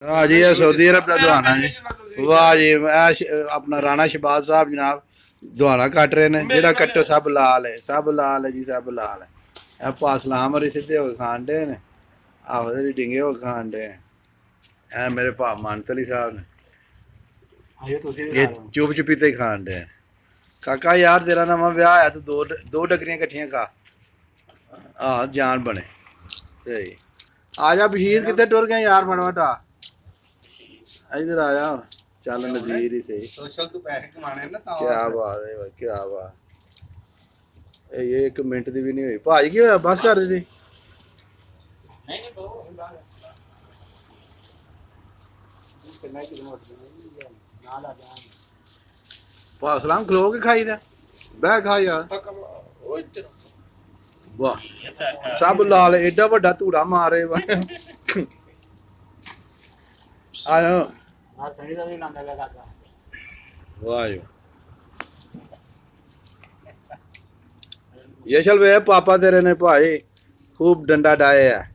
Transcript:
हाँ जी, ये सऊदी अरब का दुआना जी। वाह जी, अपना राणा शहबाज साहब जनाब दुआना कट रहे ने। जेड़ा कट्टो सब लाल है, सब लाल है जी, सब लाल है। पासलाम और सीधे हो खान डे ने, आवदे डिंगे हो खान डे। ए मेरे भा मानत अली साहब ने, ये चुप चुपीते खान डे। काका यार तेरा नवा ब्याह है, तो दो डगरियां कट्ठियां खा। हाँ जान बने सही। आजा बशीर, कितने टुर गए यार फटाफट आ इधर आया। चल नज़ीर ही सही। सोशल तो पैसे कमाने ना, क्या बात है भाई, क्या बात। ये 1 मिनट दी भी नहीं हुई भाई, की होया बस कर दी। सलाम खलो के खाई दा, बह खा यार। वाह सब लाल, एडा बड़ा धूड़ा मारे। आयो वाह ये चल वे पापा तेरे ने भाई खूब डंडा डाए है।